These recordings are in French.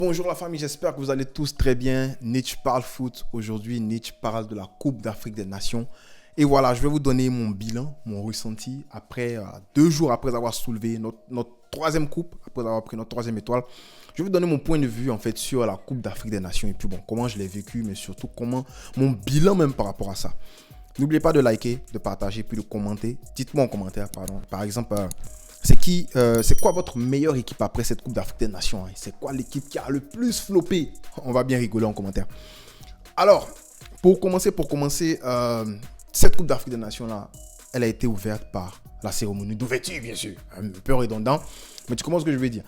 Bonjour la famille, j'espère que vous allez tous très bien. Nietzsche parle foot. Aujourd'hui, Nietzsche parle de la Coupe d'Afrique des Nations. Et voilà, je vais vous donner mon bilan, mon ressenti après 2 jours après avoir soulevé notre troisième coupe, après avoir pris notre troisième étoile. Je vais vous donner mon point de vue en fait sur la Coupe d'Afrique des Nations et puis bon, comment je l'ai vécu, mais surtout comment mon bilan même par rapport à ça. N'oubliez pas de liker, de partager, puis de commenter. Dites-moi en commentaire, par exemple, c'est quoi votre meilleure équipe après cette Coupe d'Afrique des Nations, hein? C'est quoi l'équipe qui a le plus floppé? On va bien rigoler en commentaire. Alors, pour commencer, cette Coupe d'Afrique des Nations là, elle a été ouverte par la cérémonie d'ouverture, bien sûr. Un peu redondant, mais tu comprends ce que je veux dire.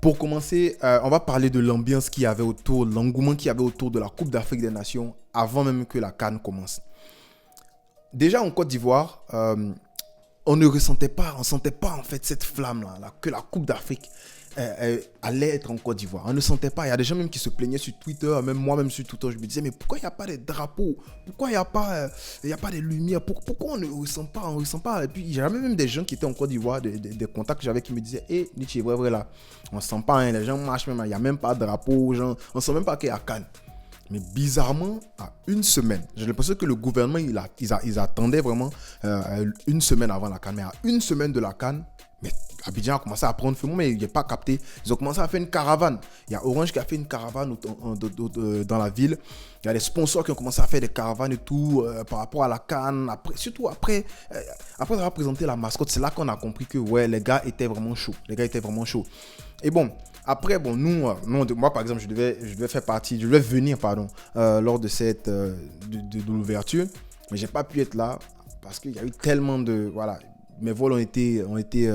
Pour commencer, on va parler de l'ambiance qu'il y avait autour, l'engouement qu'il y avait autour de la Coupe d'Afrique des Nations avant même que la CAN commence. Déjà en Côte d'Ivoire, on ne sentait pas en fait cette flamme là, que la Coupe d'Afrique allait être en Côte d'Ivoire. On ne sentait pas. Il y a des gens même qui se plaignaient sur Twitter, même moi-même sur Twitter, je me disais mais pourquoi il n'y a pas de drapeaux? Pourquoi il n'y a pas de lumière? Pourquoi on ne ressent pas? Et puis j'avais même des gens qui étaient en Côte d'Ivoire, des contacts que j'avais qui me disaient Nietzsche, vrai là, on ne sent pas, hein, les gens marchent même, il n'y a même pas de drapeau, on ne sent même pas qu'il y a Cannes. Mais bizarrement, à une semaine, j'ai l'impression que le gouvernement, ils attendaient vraiment une semaine avant la CAN. Mais à une semaine de la CAN, mais Abidjan a commencé à prendre feu, mais il n'est pas capté. Ils ont commencé à faire une caravane. Il y a Orange qui a fait une caravane dans la ville. Il y a des sponsors qui ont commencé à faire des caravanes et tout par rapport à la CAN. Surtout après avoir présenté la mascotte, c'est là qu'on a compris que ouais, les gars étaient vraiment chauds. Et bon, après, moi par exemple, je devais faire partie, je devais venir, lors de cette de l'ouverture, mais j'ai pas pu être là parce qu'il y a eu tellement de, voilà, mes vols ils ont été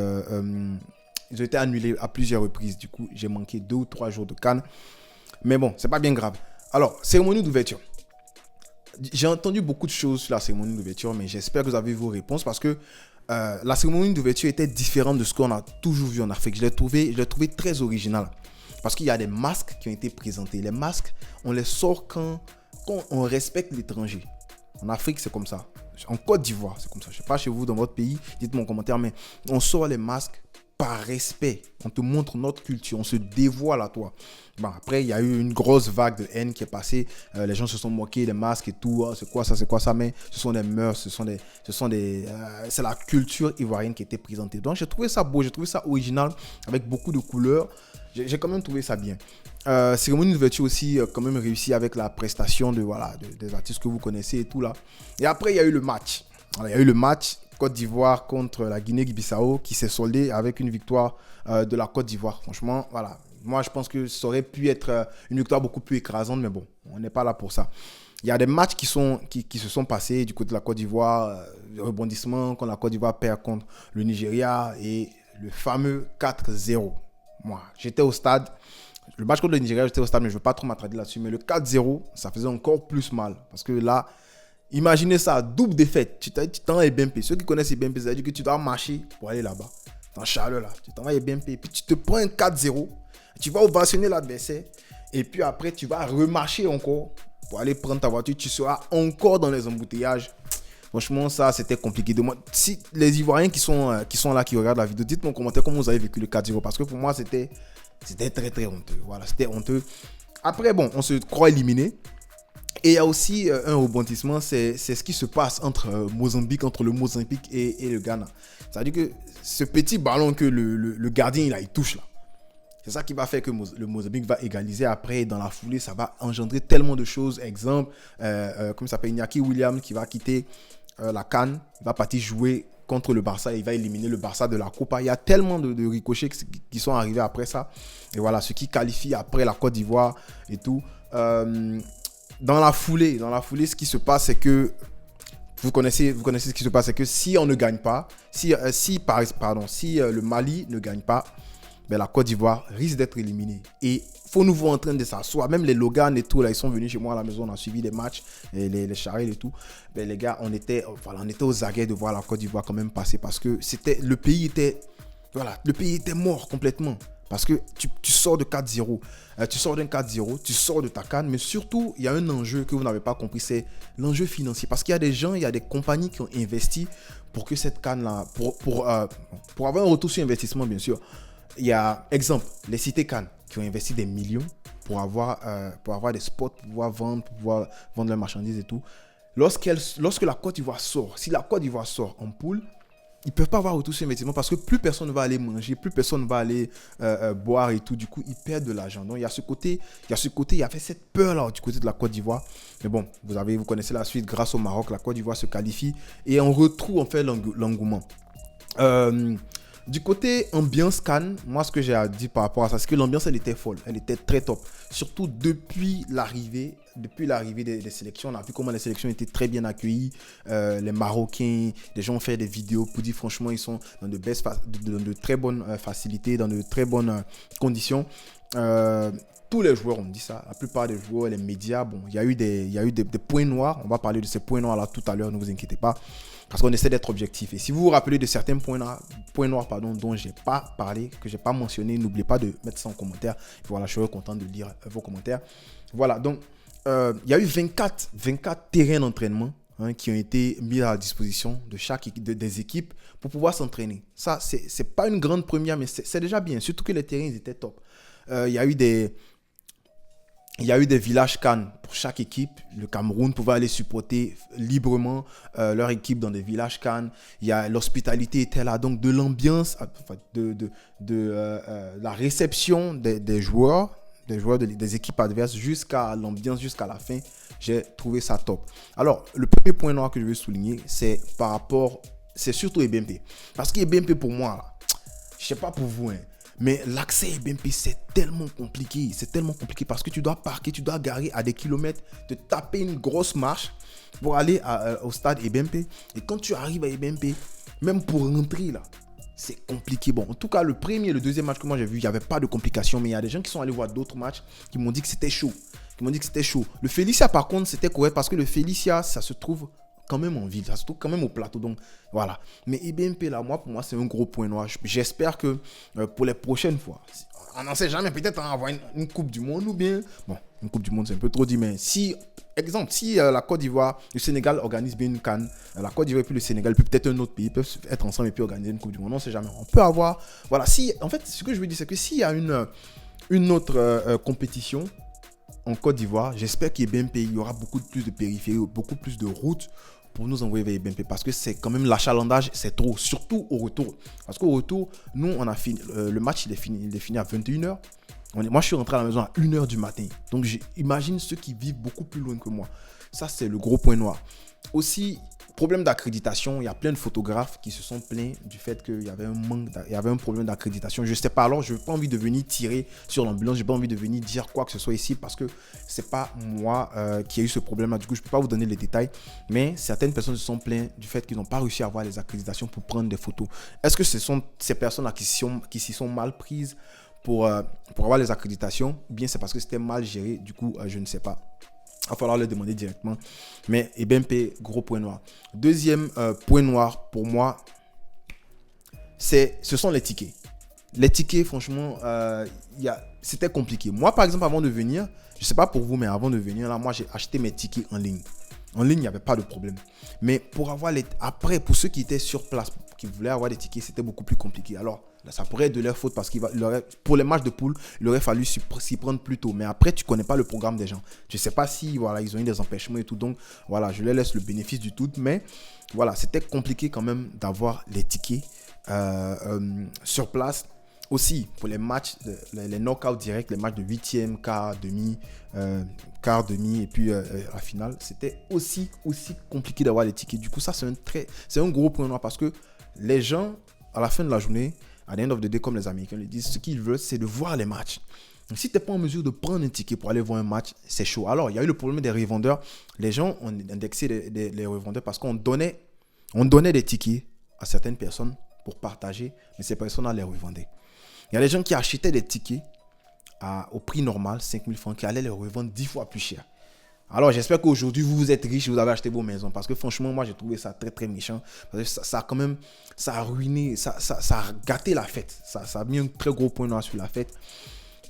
annulés à plusieurs reprises. Du coup, j'ai manqué 2 ou 3 jours de Cannes, mais bon, c'est pas bien grave. Alors, cérémonie d'ouverture. J'ai entendu beaucoup de choses sur la cérémonie d'ouverture, mais j'espère que vous avez vos réponses parce que la cérémonie d'ouverture était différente de ce qu'on a toujours vu en Afrique. Je l'ai trouvé très original. Parce qu'il y a des masques qui ont été présentés. Les masques, on les sort quand on respecte l'étranger. En Afrique, c'est comme ça. En Côte d'Ivoire, c'est comme ça. Je ne sais pas chez vous, dans votre pays, dites-moi en commentaire, mais on sort les masques par respect. On te montre notre culture, on se dévoile à toi. Bon, après, il y a eu une grosse vague de haine qui est passée. Les gens se sont moqués, les masques et tout. Oh, c'est quoi ça? Mais ce sont des mœurs, c'est la culture ivoirienne qui était présentée. Donc, j'ai trouvé ça beau, j'ai trouvé ça original, avec beaucoup de couleurs. J'ai quand même trouvé ça bien. Cérémonie d'ouverture aussi, quand même réussi avec la prestation des artistes que vous connaissez et tout là. Et après, il y a eu le match. Alors, il y a eu le match Côte d'Ivoire contre la Guinée-Bissau qui s'est soldé avec une victoire de la Côte d'Ivoire. Franchement, voilà. Moi, je pense que ça aurait pu être une victoire beaucoup plus écrasante, mais bon, on n'est pas là pour ça. Il y a des matchs qui se sont passés du côté de la Côte d'Ivoire, le rebondissement quand la Côte d'Ivoire perd contre le Nigeria et le fameux 4-0. Moi, j'étais au stade. Le match contre le Nigeria, j'étais au stade, mais je ne veux pas trop m'attarder là-dessus. Mais le 4-0, ça faisait encore plus mal. Parce que là, imaginez ça, double défaite. Tu t'en vas à BMP. Ceux qui connaissent BMP, ça veut dire que tu dois marcher pour aller là-bas. Dans chaleur là. Tu t'en vas à BMP. Puis tu te prends un 4-0. Tu vas ovationner l'adversaire. Et puis après, tu vas remarcher encore pour aller prendre ta voiture. Tu seras encore dans les embouteillages. Franchement, ça, c'était compliqué. Si les Ivoiriens qui sont là, qui regardent la vidéo, dites-moi en commentaire comment vous avez vécu le 4-0. Parce que pour moi, c'était très, très honteux. Voilà, c'était honteux. Après, bon, on se croit éliminé. Et il y a aussi un rebondissement, c'est ce qui se passe entre le Mozambique et le Ghana. C'est-à-dire que ce petit ballon que le gardien il touche là, c'est ça qui va faire que le Mozambique va égaliser. Après, dans la foulée, ça va engendrer tellement de choses. Exemple, comme ça s'appelle, Iñaki Williams qui va quitter la CAN, il va partir jouer contre le Barça et il va éliminer le Barça de la Copa. Il y a tellement de ricochets qui sont arrivés après ça. Et voilà, ce qui qualifie après la Côte d'Ivoire et tout. Dans la foulée, ce qui se passe, c'est que vous connaissez ce qui se passe, c'est que si on ne gagne pas, si le Mali ne gagne pas, ben la Côte d'Ivoire risque d'être éliminée. Et faut nous voir en train de s'asseoir. Même les Logan et tout, là, ils sont venus chez moi à la maison, on a suivi les matchs, et les charrettes et tout. Ben les gars, on était aux aguets de voir la Côte d'Ivoire quand même passer parce que le pays était mort complètement. Parce que tu sors de 4-0, tu sors d'un 4-0, tu sors de ta CAN, mais surtout, il y a un enjeu que vous n'avez pas compris, c'est l'enjeu financier. Parce qu'il y a des gens, il y a des compagnies qui ont investi pour que cette CAN-là, pour avoir un retour sur investissement, bien sûr. Il y a, exemple, les cités CAN. qui ont investi des millions pour avoir des spots, pour pouvoir vendre leurs marchandises et tout. Lorsque la Côte d'Ivoire sort, si la Côte d'Ivoire sort en poule, ils ne peuvent pas avoir retour sur investissement parce que plus personne ne va aller manger, plus personne ne va aller boire et tout. Du coup, ils perdent de l'argent. Donc, il y a ce côté, il y avait cette peur-là du côté de la Côte d'Ivoire. Mais bon, vous connaissez la suite. Grâce au Maroc, la Côte d'Ivoire se qualifie et on retrouve en fait l'engouement. Du côté ambiance CAN, moi ce que j'ai à dire par rapport à ça, c'est que l'ambiance elle était folle, elle était très top. Surtout depuis l'arrivée des sélections, on a vu comment les sélections étaient très bien accueillies. Les Marocains, les gens ont fait des vidéos pour dire franchement ils sont dans de très bonnes facilités, dans de très bonnes conditions. Tous les joueurs ont dit ça, la plupart des joueurs, les médias, bon, il y a eu des points noirs, on va parler de ces points noirs là tout à l'heure, ne vous inquiétez pas. Parce qu'on essaie d'être objectif. Et si vous vous rappelez de certains points noirs dont je n'ai pas parlé, que je n'ai pas mentionné, n'oubliez pas de mettre ça en commentaire. Et voilà, je serai content de lire vos commentaires. Voilà, donc il y a eu 24 terrains d'entraînement qui ont été mis à la disposition de chaque des équipes pour pouvoir s'entraîner. Ça, c'est pas une grande première, mais c'est déjà bien. Surtout que les terrains ils étaient top. Il y a eu des villages CAN pour chaque équipe. Le Cameroun pouvait aller supporter librement leur équipe dans des villages CAN. L'hospitalité était là, donc de l'ambiance, la réception des joueurs des équipes adverses jusqu'à l'ambiance, jusqu'à la fin. J'ai trouvé ça top. Alors, le premier point noir que je veux souligner, c'est surtout EBMP. Parce que EBMP pour moi, là, je ne sais pas pour vous, mais l'accès à BMP, c'est tellement compliqué. C'est tellement compliqué parce que tu dois parquer, tu dois garer à des kilomètres, te taper une grosse marche pour aller au stade EBMP. Et quand tu arrives à EBMP, même pour rentrer là, c'est compliqué. Bon, en tout cas, le premier et le deuxième match que moi j'ai vu, il n'y avait pas de complications. Mais il y a des gens qui sont allés voir d'autres matchs qui m'ont dit que c'était chaud. Le Félicia, par contre, c'était correct parce que le Félicia, ça se trouve quand même en ville, ça se trouve quand même au plateau, donc voilà. Mais EBMP là, pour moi c'est un gros point noir. J'espère que pour les prochaines fois, on n'en sait jamais, peut-être avoir une Coupe du Monde ou bien, bon, une Coupe du Monde c'est un peu trop dit, mais si la Côte d'Ivoire, le Sénégal organise bien une CAN, la Côte d'Ivoire et puis le Sénégal, puis peut-être un autre pays peuvent être ensemble et puis organiser une Coupe du Monde, on ne sait jamais. On peut avoir, voilà, en fait ce que je veux dire c'est que s'il y a une autre compétition en Côte d'Ivoire, j'espère qu'EBMP, il y aura beaucoup plus de périphéries, beaucoup plus de routes pour nous envoyer vers EBMP parce que c'est quand même l'achalandage, c'est trop, surtout au retour. Parce qu'au retour, nous, on a fini, le match, il est fini à 21h. Moi, je suis rentré à la maison à 1h du matin. Donc, j'imagine ceux qui vivent beaucoup plus loin que moi. Ça, c'est le gros point noir. Aussi, problème d'accréditation, il y a plein de photographes qui se sont plaints du fait qu'il y avait un problème d'accréditation. Je ne sais pas, alors je n'ai pas envie de venir tirer sur l'ambulance, je n'ai pas envie de venir dire quoi que ce soit ici parce que ce n'est pas moi qui ai eu ce problème-là. Du coup, je ne peux pas vous donner les détails, mais certaines personnes se sont plaintes du fait qu'ils n'ont pas réussi à avoir les accréditations pour prendre des photos. Est-ce que ce sont ces personnes-là qui s'y sont mal prises pour avoir les accréditations, ou bien c'est parce que c'était mal géré, du coup, je ne sais pas. Il va falloir le demander directement. Mais EBMP, gros point noir. Deuxième point noir pour moi, ce sont les tickets. Les tickets, franchement, c'était compliqué. Moi, par exemple, avant de venir, je ne sais pas pour vous, mais avant de venir, là, moi, j'ai acheté mes tickets en ligne. En ligne, il n'y avait pas de problème. Mais pour ceux qui étaient sur place, qui voulaient avoir des tickets, c'était beaucoup plus compliqué. Alors, ça pourrait être de leur faute parce pour les matchs de poule, il aurait fallu s'y prendre plus tôt. Mais après, tu ne connais pas le programme des gens. Je ne sais pas si ils ont eu des empêchements et tout. Donc, voilà, je leur laisse le bénéfice du doute. Mais voilà, c'était compliqué quand même d'avoir les tickets sur place. Aussi, pour les matchs, les knockouts directs, les matchs de 8e, quart, demi et puis la finale, c'était aussi compliqué d'avoir les tickets. Du coup, ça, c'est un gros point noir parce que les gens, à la fin de la journée, à the end of the day, comme les Américains le disent, ce qu'ils veulent, c'est de voir les matchs. Donc, si tu n'es pas en mesure de prendre un ticket pour aller voir un match, c'est chaud. Alors, il y a eu le problème des revendeurs. Les gens ont indexé les revendeurs parce qu'on donnait des tickets à certaines personnes pour partager, mais ces personnes-là les revendaient. Il y a des gens qui achetaient des tickets au prix normal, 5 000 francs, qui allaient les revendre 10 fois plus cher. Alors, j'espère qu'aujourd'hui, vous êtes riches, vous avez acheté vos maisons. Parce que franchement, moi, j'ai trouvé ça très, très méchant. Parce que ça a ruiné, ça a gâté la fête. Ça a mis un très gros point noir sur la fête.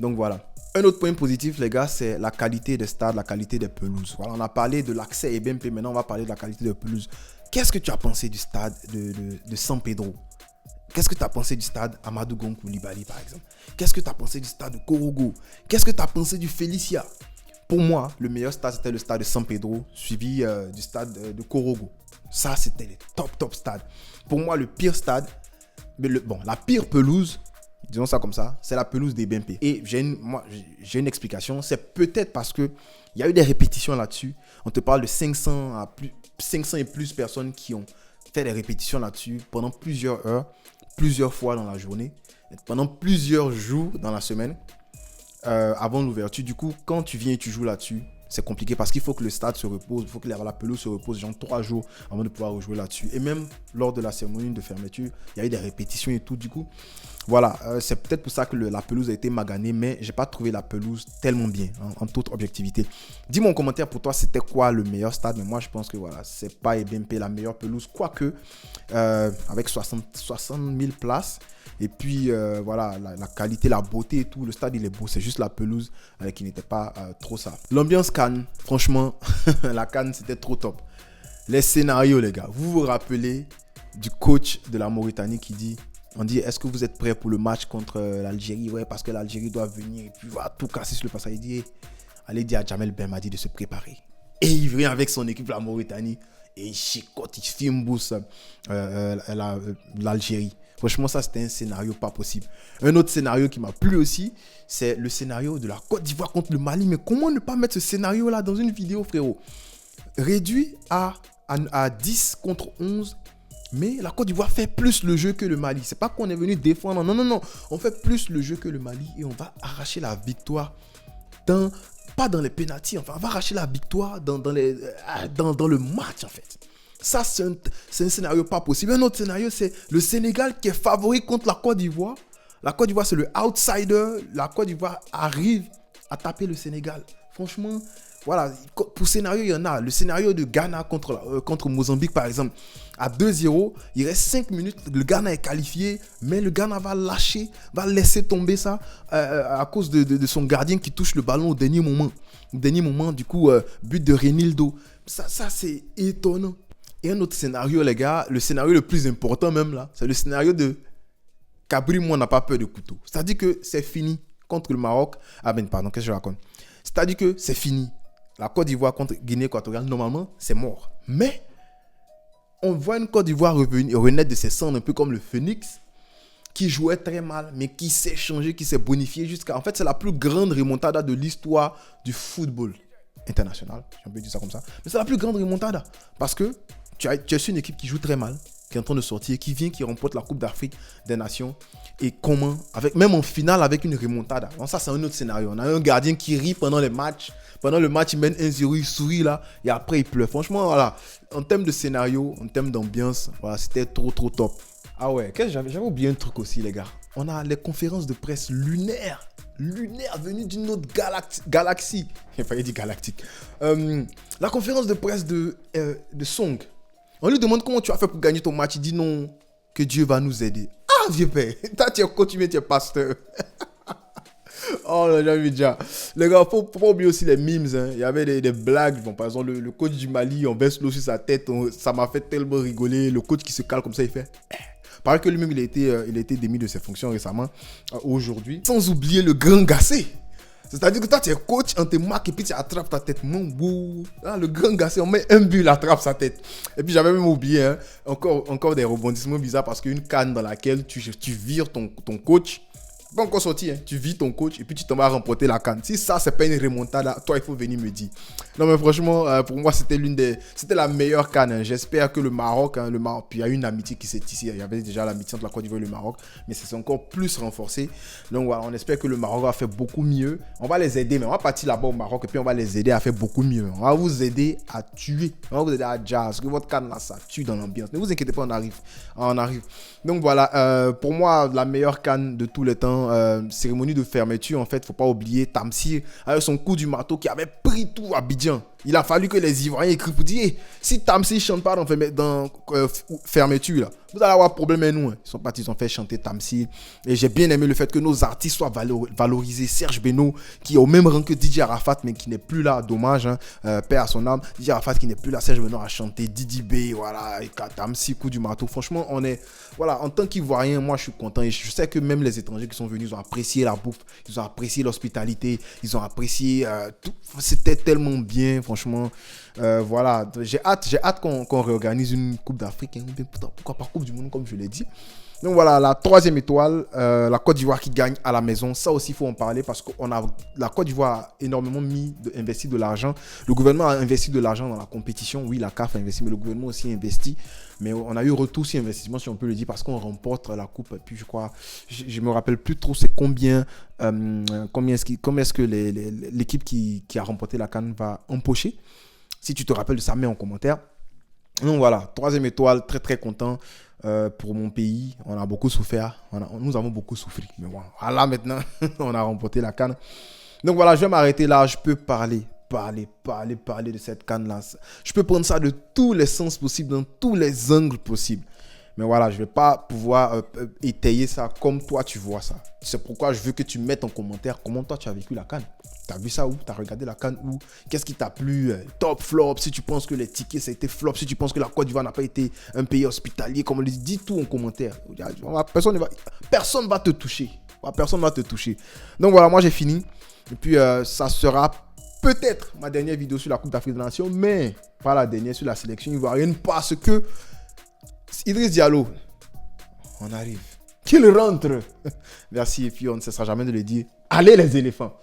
Donc, voilà. Un autre point positif, les gars, c'est la qualité des stades, la qualité des pelouses. Voilà, on a parlé de l'accès et BMP. Maintenant, on va parler de la qualité des pelouses. Qu'est-ce que tu as pensé du stade de San Pedro? Qu'est-ce que tu as pensé du stade Amadou Gon Coulibaly, par exemple? Qu'est-ce que tu as pensé du stade de Korogo? Qu'est-ce que tu as pensé du Felicia? Pour moi, le meilleur stade, c'était le stade de San Pedro, suivi du stade de Korogo. Ça, c'était les top stades. Pour moi, le pire stade, la pire pelouse, disons ça comme ça, c'est la pelouse des BMP. Et j'ai une explication. C'est peut-être parce qu'il y a eu des répétitions là-dessus. On te parle de 500 et plus personnes qui ont fait des répétitions là-dessus pendant plusieurs heures, plusieurs fois dans la journée, pendant plusieurs jours dans la semaine, avant l'ouverture. Du coup, quand tu viens et tu joues là-dessus, c'est compliqué parce qu'il faut que le stade se repose, il faut que la pelouse se repose, genre 3 jours avant de pouvoir rejouer là-dessus. Et même lors de la cérémonie de fermeture, il y a eu des répétitions et tout. Du coup, voilà, c'est peut-être pour ça que la pelouse a été maganée, mais j'ai pas trouvé la pelouse tellement bien, en toute objectivité. Dis-moi en commentaire pour toi, c'était quoi le meilleur stade, mais moi je pense que voilà, c'est pas BMP la meilleure pelouse, quoique avec 60 000 places. Et puis voilà, la qualité, la beauté et tout, le stade il est beau, c'est juste la pelouse qui n'était pas trop ça. L'ambiance CAN, franchement, la CAN c'était trop top. Les scénarios les gars, vous vous rappelez du coach de la Mauritanie qui dit, on dit est-ce que vous êtes prêts pour le match contre l'Algérie? Ouais, parce que l'Algérie doit venir et puis va tout casser sur le passage. Il dit, allez dire à Jamel Belmadi de se préparer. Et il vient avec son équipe la Mauritanie et il chicote, il filme l'Algérie. Franchement, ça, c'était un scénario pas possible. Un autre scénario qui m'a plu aussi, c'est le scénario de la Côte d'Ivoire contre le Mali. Mais comment ne pas mettre ce scénario-là dans une vidéo, frérot? Réduit à 10 contre 11, mais la Côte d'Ivoire fait plus le jeu que le Mali. C'est pas qu'on est venu défendre. Non. On fait plus le jeu que le Mali et on va arracher la victoire pas dans les pénaltys. Enfin, on va arracher la victoire dans le match, en fait. Ça, c'est un scénario pas possible. Un autre scénario, c'est le Sénégal qui est favori contre la Côte d'Ivoire. La Côte d'Ivoire, c'est le outsider. La Côte d'Ivoire arrive à taper le Sénégal. Franchement, voilà. Pour scénario, il y en a. Le scénario de Ghana contre Mozambique, par exemple. À 2-0, il reste 5 minutes. Le Ghana est qualifié, mais le Ghana va laisser tomber ça à cause de son gardien qui touche le ballon au dernier moment. Du coup, but de Renildo. Ça c'est étonnant. Et un autre scénario, les gars, le scénario le plus important même là, c'est le scénario de Cabri, moi, n'a pas peur de couteau. C'est-à-dire que c'est fini contre le Maroc. Pardon, qu'est-ce que je raconte? C'est-à-dire que c'est fini. La Côte d'Ivoire contre Guinée équatoriale, normalement, c'est mort. Mais on voit une Côte d'Ivoire renaître de ses cendres, un peu comme le Phoenix, qui jouait très mal, mais qui s'est changé, qui s'est bonifié jusqu'à... En fait, c'est la plus grande remontada de l'histoire du football international. Si on peut dire ça comme ça. Mais c'est la plus grande remontada. Parce que tu as su une équipe qui joue très mal, qui est en train de sortir, qui remporte la Coupe d'Afrique des Nations. Et comment, même en finale, avec une remontada. Donc ça, c'est un autre scénario. On a un gardien qui rit pendant les matchs. Pendant le match, il mène 1-0, il sourit là. Et après, il pleure. Franchement, voilà. En termes de scénario, en termes d'ambiance, voilà, c'était trop top. Ah ouais, j'avais oublié un truc aussi, les gars. On a les conférences de presse lunaires venues d'une autre galaxie. J'ai failli dire galactique. La conférence de presse de Song. On lui demande comment tu as fait pour gagner ton match. Il dit non, que Dieu va nous aider. Ah, vieux père, toi tu es coach, tu es pasteur. Oh là, j'avais déjà. Les gars, faut pas oublier aussi les memes. Hein. Il y avait des blagues. Bon, par exemple, le coach du Mali, on baisse l'eau sur sa tête. Ça m'a fait tellement rigoler. Le coach qui se cale comme ça, il fait... Paraît que lui-même, il a été démis de ses fonctions récemment, aujourd'hui. Sans oublier le grand Gassé. C'est-à-dire que toi, tu es coach, on te marque et puis tu attrapes ta tête. Mon beau. Ah, le grand Gassé, on met un but, il attrape sa tête. Et puis, j'avais même oublié, hein, encore des rebondissements bizarres parce qu'une canne dans laquelle tu vires ton coach. Pas encore sorti, hein. Tu vis ton coach et puis tu t'en vas remporter la canne. Si ça, c'est pas une remontada, toi, il faut venir me dire. Non, mais franchement, pour moi, c'était la meilleure canne. Hein. J'espère que le Maroc, puis il y a une amitié qui s'est tissée. Il y avait déjà l'amitié entre la Côte d'Ivoire et le Maroc, mais c'est encore plus renforcé. Donc voilà, on espère que le Maroc va faire beaucoup mieux. On va les aider, mais on va partir là-bas au Maroc et puis on va les aider à faire beaucoup mieux. On va vous aider à tuer. On va vous aider à jazz. Que votre canne là, ça tue dans l'ambiance. Ne vous inquiétez pas, on arrive. Donc voilà, pour moi, la meilleure canne de tous les temps. Cérémonie de fermeture, en fait, faut pas oublier Tamsir avec son coup du marteau qui avait pris tout Abidjan. Il a fallu que les Ivoiriens écrivent pour dire si Tamsir chante pas dans fermeture, là, vous allez avoir problème avec nous. Hein. Ils sont partis, ils ont fait chanter Tamsir. Et j'ai bien aimé le fait que nos artistes soient valorisés. Serge Beno, qui est au même rang que DJ Arafat, mais qui n'est plus là, dommage, hein, paix à son âme. DJ Arafat qui n'est plus là, Serge Beno a chanté, Didi B, voilà, et Tamsir, coup du marteau. Franchement, on est, voilà, en tant qu'Ivoirien, moi je suis content. Et je sais que même les étrangers qui sont venus, ils ont apprécié la bouffe, ils ont apprécié l'hospitalité, ils ont apprécié tout. C'était tellement bien, franchement. Voilà, j'ai hâte qu'on réorganise une Coupe d'Afrique, hein, pourquoi pas Coupe du Monde comme je l'ai dit. Donc voilà, la troisième étoile, la Côte d'Ivoire qui gagne à la maison. Ça aussi, il faut en parler parce que la Côte d'Ivoire a énormément investi de l'argent. Le gouvernement a investi de l'argent dans la compétition. Oui, la CAF a investi, mais le gouvernement aussi a investi. Mais on a eu retour sur investissement, si on peut le dire, parce qu'on remporte la coupe. Et puis je crois, je me rappelle plus trop c'est combien est-ce que l'équipe qui a remporté la CAN va empocher. Si tu te rappelles de ça, mets en commentaire. Donc voilà, troisième étoile, très très content pour mon pays. On a beaucoup souffert, nous avons beaucoup souffert. Mais voilà, maintenant, on a remporté la CAN. Donc voilà, je vais m'arrêter là. Je peux parler de cette CAN-là. Je peux prendre ça de tous les sens possibles, dans tous les angles possibles. Mais voilà, je ne vais pas pouvoir étayer ça comme toi tu vois ça. C'est pourquoi je veux que tu mettes en commentaire comment toi tu as vécu la CAN. Tu as vu ça où? Tu as regardé la CAN où? Qu'est-ce qui t'a plu? Top, flop? Si tu penses que les tickets ça a été flop, si tu penses que la Côte d'Ivoire n'a pas été un pays hospitalier, comme on le dit, dis tout en commentaire. Personne ne va te toucher. Personne ne va te toucher. Donc voilà, moi j'ai fini. Et puis ça sera peut-être ma dernière vidéo sur la Coupe d'Afrique des Nations, mais pas la dernière sur la sélection ivoirienne parce que Idriss Diallo, on arrive. Qu'il rentre. Merci et puis on ne cessera jamais de le dire. Allez les éléphants.